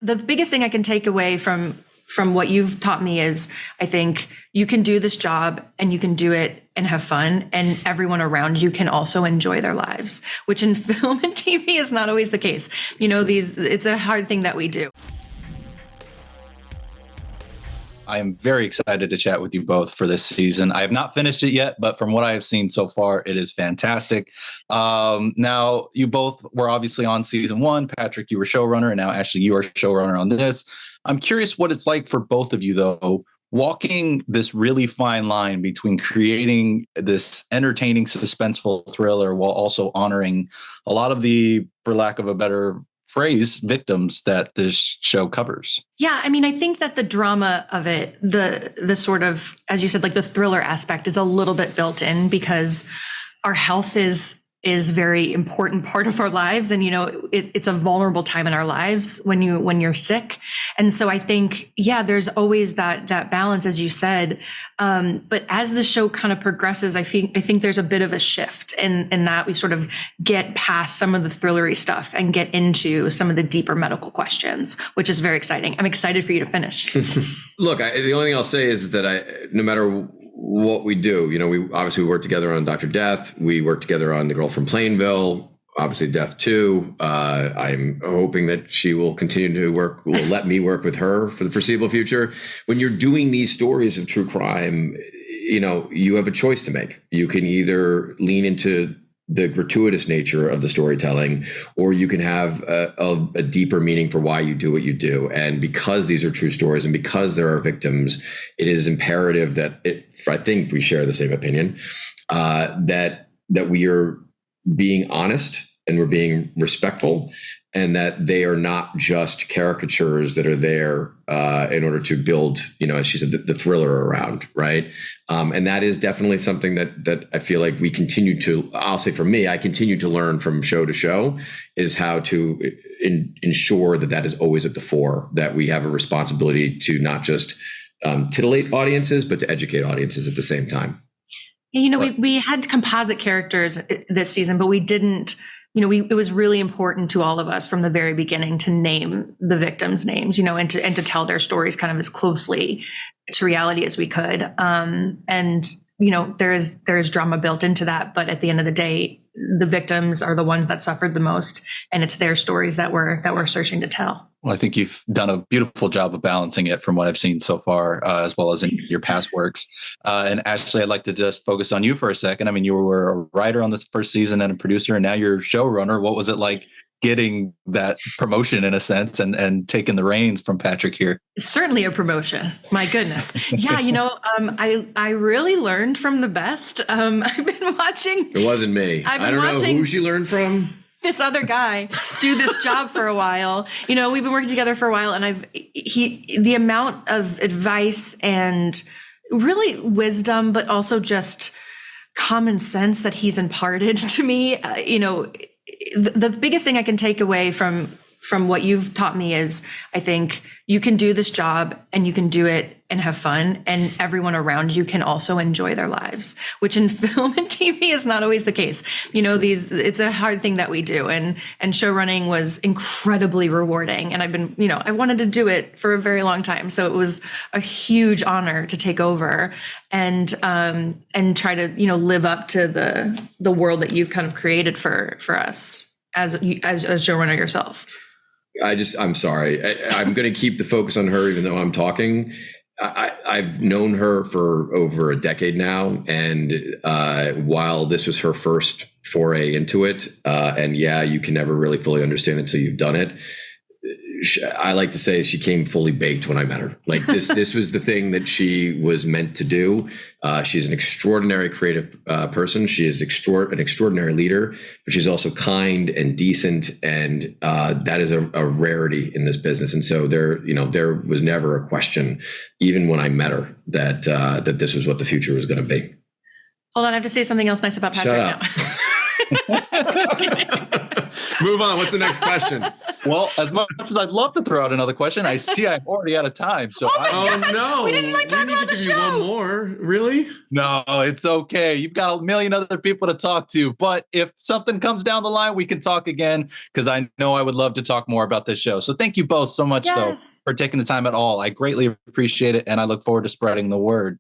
the biggest thing I can take away from what you've taught me is I think you can do this job and you can do it and have fun, and everyone around you can also enjoy their lives, which in film and TV is not always the case. It's a hard thing that we do. I am very excited to chat with you both for this season. I have not finished it yet, but from what I have seen so far, it is fantastic. Now, you both were obviously on season 1. Patrick, you were showrunner, and now Ashley, you are showrunner on this. I'm curious what it's like for both of you, though, walking this really fine line between creating this entertaining, suspenseful thriller while also honoring a lot of the, for lack of a better phrase, victims that this show covers. Yeah, I mean, I think that the drama of it, the sort of, as you said, like the thriller aspect is a little bit built in because our health is very important part of our lives. And, it's a vulnerable time in our lives when you're sick. And so I think, yeah, there's always that balance, as you said. But as the show kind of progresses, I think there's a bit of a shift in that we sort of get past some of the thrillery stuff and get into some of the deeper medical questions, which is very exciting. I'm excited for you to finish. Look, the only thing I'll say is that no matter what we do, we obviously work together on Dr. Death. We work together on The Girl from Plainville, obviously Death 2. I'm hoping that she will continue to will let me work with her for the foreseeable future. When you're doing these stories of true crime, you have a choice to make. You can either lean into the gratuitous nature of the storytelling, or you can have a deeper meaning for why you do what you do. And because these are true stories and because there are victims, it is imperative that I think we share the same opinion, that we are being honest and we're being respectful, and that they are not just caricatures that are there in order to build, as she said, the thriller around, right? And that is definitely something that I feel like we continue to, I'll say for me, I continue to learn from show to show, is how to ensure that is always at the fore, that we have a responsibility to not just titillate audiences, but to educate audiences at the same time. We had composite characters this season, but we didn't, it was really important to all of us from the very beginning to name the victims' names, and to tell their stories kind of as closely to reality as we could. There is drama built into that, but at the end of the day, the victims are the ones that suffered the most, and it's their stories that we're searching to tell. Well, I think you've done a beautiful job of balancing it from what I've seen so far, as well as in your past works. And Ashley, I'd like to just focus on you for a second. I mean, you were a writer on this first season and a producer, and now you're a showrunner. What was it like getting that promotion in a sense and taking the reins from Patrick here? It's certainly a promotion. My goodness. Yeah. I really learned from the best. I've been watching. It wasn't me. I don't know who she learned from. This other guy do this job for a while. We've been working together for a while, and the amount of advice and really wisdom, but also just common sense that he's imparted to me. The biggest thing I can take away from what you've taught me is I think you can do this job and you can do it and have fun, and everyone around you can also enjoy their lives, which in film and TV is not always the case. It's a hard thing that we do, and showrunning was incredibly rewarding. And I wanted to do it for a very long time. So it was a huge honor to take over and try to, live up to the world that you've kind of created for us as a showrunner yourself. I'm sorry. I'm going to keep the focus on her, even though I'm talking. I've known her for over a decade now. And while this was her first foray into it, and you can never really fully understand it until you've done it. I like to say she came fully baked when I met her. Like this was the thing that she was meant to do. She's an extraordinary creative person. She is an extraordinary leader, but she's also kind and decent. And that is a rarity in this business. And so there was never a question, even when I met her, that this was what the future was going to be. Hold on, I have to say something else nice about Patrick now. Just kidding. Move on. What's the next question? Well, as much as I'd love to throw out another question, I see I'm already out of time. So Oh no, we didn't like talking need about to the give you one show. more. Really? no, it's okay. You've got a million other people to talk to. But if something comes down the line, we can talk again because I know I would love to talk more about this show. So thank you both so much, though, Yes. for taking the time at all. I greatly appreciate it, and I look forward to spreading the word.